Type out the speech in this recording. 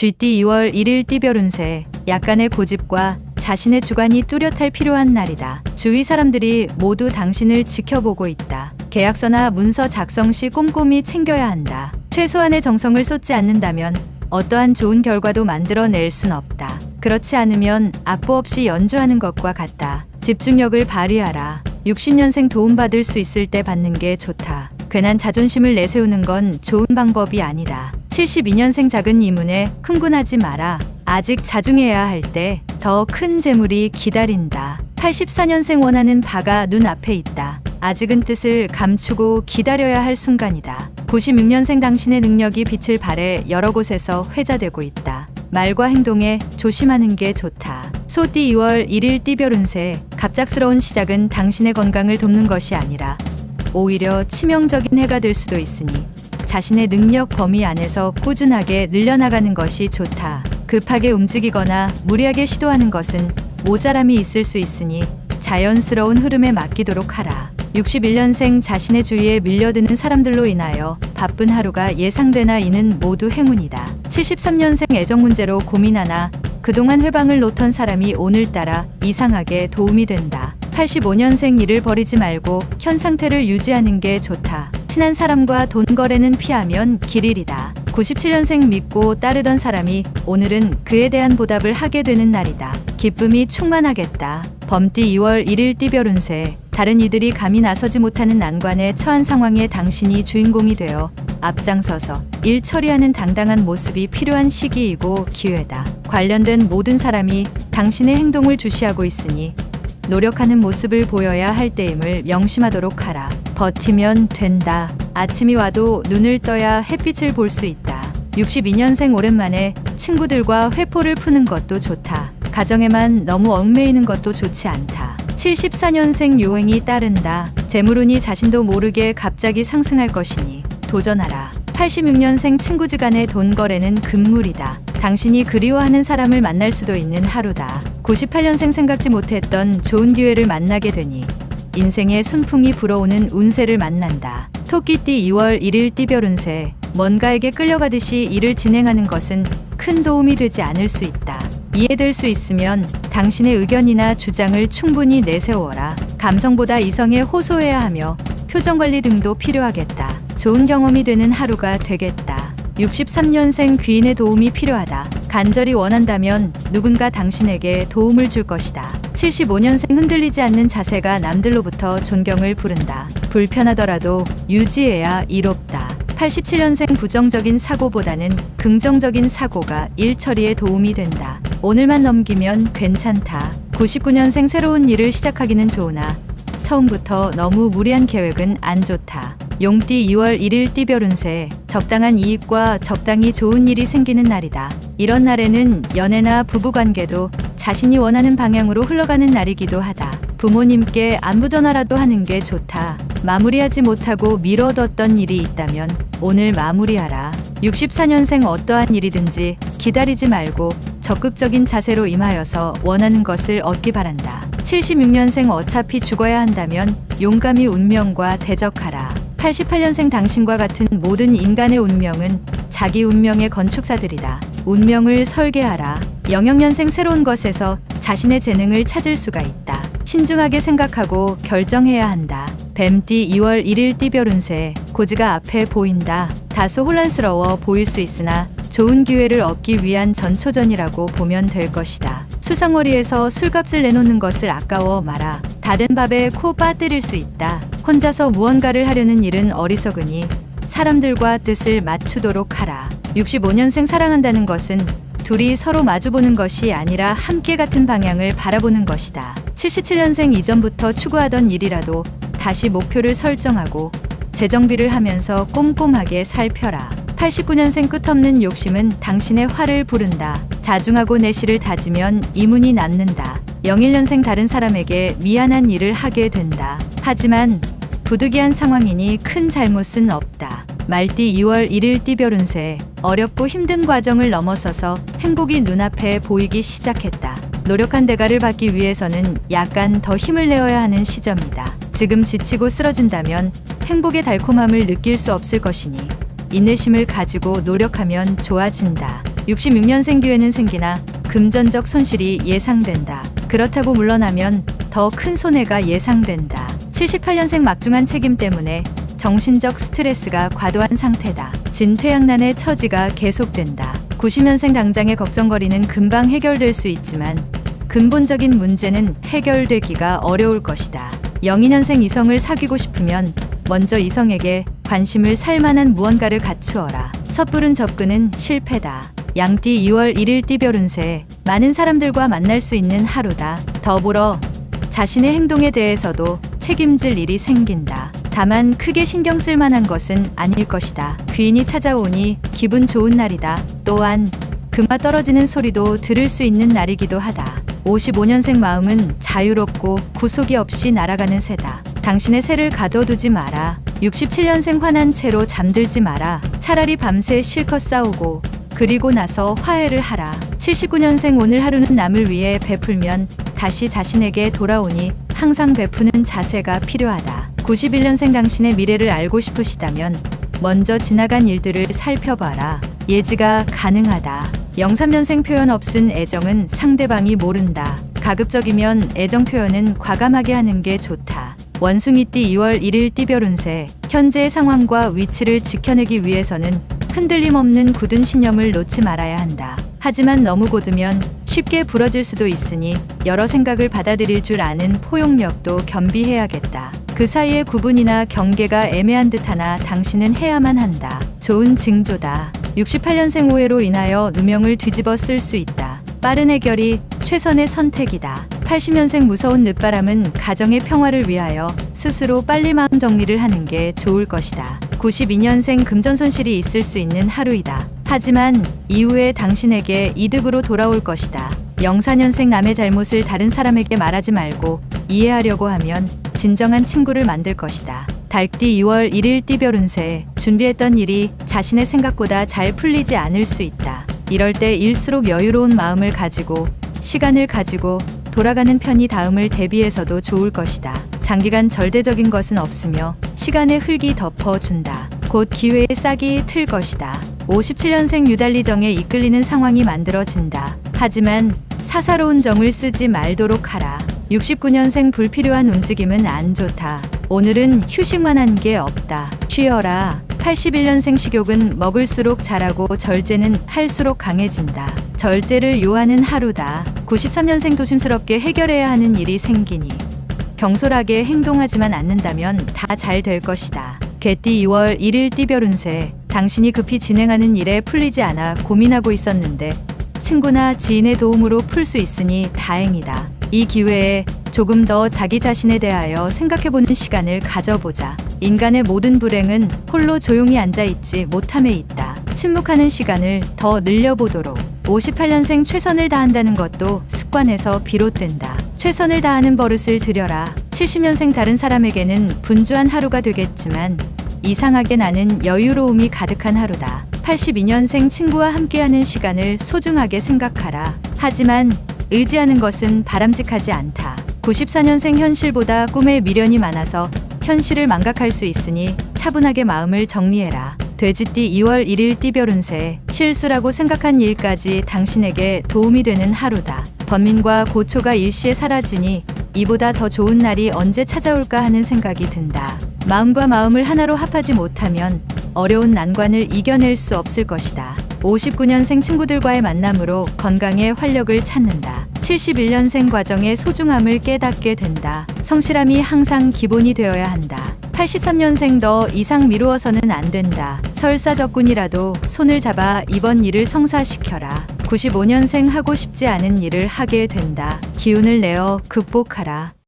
쥐띠 2월 1일 띠별 운세. 약간의 고집과 자신의 주관이 뚜렷할 필요한 날이다. 주위 사람들이 모두 당신을 지켜보고 있다. 계약서나 문서 작성 시 꼼꼼히 챙겨야 한다. 최소한의 정성을 쏟지 않는다면 어떠한 좋은 결과도 만들어낼 순 없다. 그렇지 않으면 악보 없이 연주하는 것과 같다. 집중력을 발휘하라. 60년생 도움받을 수 있을 때 받는 게 좋다. 괜한 자존심을 내세우는 건 좋은 방법이 아니다. 72년생 작은 이문에 흥분하지 마라. 아직 자중해야 할 때 더 큰 재물이 기다린다. 84년생 원하는 바가 눈앞에 있다. 아직은 뜻을 감추고 기다려야 할 순간이다. 96년생 당신의 능력이 빛을 발해 여러 곳에서 회자되고 있다. 말과 행동에 조심하는 게 좋다. 소띠 2월 1일 띠별 운세. 갑작스러운 시작은 당신의 건강을 돕는 것이 아니라 오히려 치명적인 해가 될 수도 있으니 자신의 능력 범위 안에서 꾸준하게 늘려나가는 것이 좋다. 급하게 움직이거나 무리하게 시도하는 것은 모자람이 있을 수 있으니 자연스러운 흐름에 맡기도록 하라. 61년생 자신의 주위에 밀려드는 사람들로 인하여 바쁜 하루가 예상되나 이는 모두 행운이다. 73년생 애정 문제로 고민하나 그동안 회방을 놓던 사람이 오늘따라 이상하게 도움이 된다. 85년생 일을 버리지 말고 현 상태를 유지하는 게 좋다. 친한 사람과 돈 거래는 피하면 길 잃이다. 97년생 믿고 따르던 사람이 오늘은 그에 대한 보답을 하게 되는 날이다. 기쁨이 충만하겠다. 범띠 2월 1일 띠별 운세. 다른 이들이 감히 나서지 못하는 난관에 처한 상황에 당신이 주인공이 되어 앞장서서 일 처리하는 당당한 모습이 필요한 시기이고 기회다. 관련된 모든 사람이 당신의 행동을 주시하고 있으니 노력하는 모습을 보여야 할 때임을 명심하도록 하라. 버티면 된다. 아침이 와도 눈을 떠야 햇빛을 볼 수 있다. 62년생 오랜만에 친구들과 회포를 푸는 것도 좋다. 가정에만 너무 얽매이는 것도 좋지 않다. 74년생 요행이 따른다. 재물운이 자신도 모르게 갑자기 상승할 것이니 도전하라. 86년생 친구지간의 돈 거래는 금물이다. 당신이 그리워하는 사람을 만날 수도 있는 하루다. 98년생 생각지 못했던 좋은 기회를 만나게 되니 인생의 순풍이 불어오는 운세를 만난다. 토끼띠 2월 1일 띠별 운세. 뭔가에게 끌려가듯이 일을 진행하는 것은 큰 도움이 되지 않을 수 있다. 이해될 수 있으면 당신의 의견이나 주장을 충분히 내세워라. 감성보다 이성에 호소해야 하며 표정관리 등도 필요하겠다. 좋은 경험이 되는 하루가 되겠다. 63년생 귀인의 도움이 필요하다. 간절히 원한다면 누군가 당신에게 도움을 줄 것이다. 75년생 흔들리지 않는 자세가 남들로부터 존경을 부른다. 불편하더라도 유지해야 이롭다. 87년생 부정적인 사고보다는 긍정적인 사고가 일 처리에 도움이 된다. 오늘만 넘기면 괜찮다. 99년생 새로운 일을 시작하기는 좋으나 처음부터 너무 무리한 계획은 안 좋다. 용띠 2월 1일 띠별 운세. 적당한 이익과 적당히 좋은 일이 생기는 날이다. 이런 날에는 연애나 부부관계도 자신이 원하는 방향으로 흘러가는 날이기도 하다. 부모님께 안부 전화라도 하는 게 좋다. 마무리하지 못하고 미뤄뒀던 일이 있다면 오늘 마무리하라. 64년생 어떠한 일이든지 기다리지 말고 적극적인 자세로 임하여서 원하는 것을 얻기 바란다. 76년생 어차피 죽어야 한다면 용감히 운명과 대적하라. 88년생 당신과 같은 모든 인간의 운명은 자기 운명의 건축사들이다. 운명을 설계하라. 00년생 새로운 것에서 자신의 재능을 찾을 수가 있다. 신중하게 생각하고 결정해야 한다. 뱀띠 2월 1일 띠별 운세. 고지가 앞에 보인다. 다소 혼란스러워 보일 수 있으나 좋은 기회를 얻기 위한 전초전이라고 보면 될 것이다. 수상머리에서 술값을 내놓는 것을 아까워 마라. 다 된 밥에 코 빠뜨릴 수 있다. 혼자서 무언가를 하려는 일은 어리석으니 사람들과 뜻을 맞추도록 하라. 65년생 사랑한다는 것은 둘이 서로 마주보는 것이 아니라 함께 같은 방향을 바라보는 것이다. 77년생 이전부터 추구하던 일이라도 다시 목표를 설정하고 재정비를 하면서 꼼꼼하게 살펴라. 89년생 끝없는 욕심은 당신의 화를 부른다. 자중하고 내실을 다지면 이문이 남는다. 01년생 다른 사람에게 미안한 일을 하게 된다. 하지만 부득이한 상황이니 큰 잘못은 없다. 말띠 2월 1일 띠별 운세. 어렵고 힘든 과정을 넘어서서 행복이 눈앞에 보이기 시작했다. 노력한 대가를 받기 위해서는 약간 더 힘을 내어야 하는 시점이다. 지금 지치고 쓰러진다면 행복의 달콤함을 느낄 수 없을 것이니 인내심을 가지고 노력하면 좋아진다. 66년생 기회는 생기나 금전적 손실이 예상된다. 그렇다고 물러나면 더 큰 손해가 예상된다. 78년생 막중한 책임 때문에 정신적 스트레스가 과도한 상태다. 진퇴양난의 처지가 계속된다. 90년생 당장의 걱정거리는 금방 해결될 수 있지만 근본적인 문제는 해결되기가 어려울 것이다. 02년생 이성을 사귀고 싶으면 먼저 이성에게 관심을 살 만한 무언가를 갖추어라. 섣부른 접근은 실패다. 양띠 2월 1일 띠별 운세. 많은 사람들과 만날 수 있는 하루다. 더불어 자신의 행동에 대해서도 책임질 일이 생긴다. 다만 크게 신경 쓸 만한 것은 아닐 것이다. 귀인이 찾아오니 기분 좋은 날이다. 또한 금화 떨어지는 소리도 들을 수 있는 날이기도 하다. 55년생 마음은 자유롭고 구속이 없이 날아가는 새다. 당신의 새를 가둬두지 마라. 67년생 화난 채로 잠들지 마라. 차라리 밤새 실컷 싸우고 그리고 나서 화해를 하라. 79년생 오늘 하루는 남을 위해 베풀면 다시 자신에게 돌아오니 항상 베푸는 자세가 필요하다. 91년생 당신의 미래를 알고 싶으시다면 먼저 지나간 일들을 살펴봐라. 예지가 가능하다. 03년생 표현 없은 애정은 상대방이 모른다. 가급적이면 애정 표현은 과감하게 하는 게 좋다. 원숭이띠 2월 1일 띠별 운세. 현재의 상황과 위치를 지켜내기 위해서는 흔들림 없는 굳은 신념을 놓지 말아야 한다. 하지만 너무 곧으면 쉽게 부러질 수도 있으니 여러 생각을 받아들일 줄 아는 포용력도 겸비해야겠다. 그 사이의 구분이나 경계가 애매한 듯하나 당신은 해야만 한다. 좋은 징조다. 68년생 오해로 인하여 누명을 뒤집어 쓸 수 있다. 빠른 해결이 최선의 선택이다. 80년생 무서운 늦바람은 가정의 평화를 위하여 스스로 빨리 마음 정리를 하는 게 좋을 것이다. 92년생 금전 손실이 있을 수 있는 하루이다. 하지만 이후에 당신에게 이득으로 돌아올 것이다. 04년생 남의 잘못을 다른 사람에게 말하지 말고 이해하려고 하면 진정한 친구를 만들 것이다. 달띠 2월 1일 띠별 운세. 준비했던 일이 자신의 생각보다 잘 풀리지 않을 수 있다. 이럴 때 일수록 여유로운 마음을 가지고 시간을 가지고 돌아가는 편이 다음을 대비해서도 좋을 것이다. 장기간 절대적인 것은 없으며 시간의 흙이 덮어준다. 곧 기회의 싹이 틀 것이다. 57년생 유달리 정에 이끌리는 상황이 만들어진다. 하지만 사사로운 정을 쓰지 말도록 하라. 69년생 불필요한 움직임은 안 좋다. 오늘은 휴식만 한 게 없다. 쉬어라. 81년생 식욕은 먹을수록 자라고 절제는 할수록 강해진다. 절제를 요하는 하루다. 93년생 조심스럽게 해결해야 하는 일이 생기니 경솔하게 행동하지만 않는다면 다 잘 될 것이다. 개띠 2월 1일 띠별 운세. 당신이 급히 진행하는 일에 풀리지 않아 고민하고 있었는데 친구나 지인의 도움으로 풀 수 있으니 다행이다. 이 기회에 조금 더 자기 자신에 대하여 생각해보는 시간을 가져보자. 인간의 모든 불행은 홀로 조용히 앉아있지 못함에 있다. 침묵하는 시간을 더 늘려보도록. 58년생 최선을 다한다는 것도 습관에서 비롯된다. 최선을 다하는 버릇을 들여라. 70년생 다른 사람에게는 분주한 하루가 되겠지만 이상하게 나는 여유로움이 가득한 하루다. 82년생 친구와 함께하는 시간을 소중하게 생각하라. 하지만 의지하는 것은 바람직하지 않다. 94년생 현실보다 꿈에 미련이 많아서 현실을 망각할 수 있으니 차분하게 마음을 정리해라. 돼지띠 2월 1일 띠별 운세. 실수라고 생각한 일까지 당신에게 도움이 되는 하루다. 번민과 고초가 일시에 사라지니 이보다 더 좋은 날이 언제 찾아올까 하는 생각이 든다. 마음과 마음을 하나로 합하지 못하면 어려운 난관을 이겨낼 수 없을 것이다. 59년생 친구들과의 만남으로 건강에 활력을 찾는다. 71년생 과정의 소중함을 깨닫게 된다. 성실함이 항상 기본이 되어야 한다. 83년생 더 이상 미루어서는 안 된다. 설사덕분이라도 손을 잡아 이번 일을 성사시켜라. 95년생 하고 싶지 않은 일을 하게 된다. 기운을 내어 극복하라.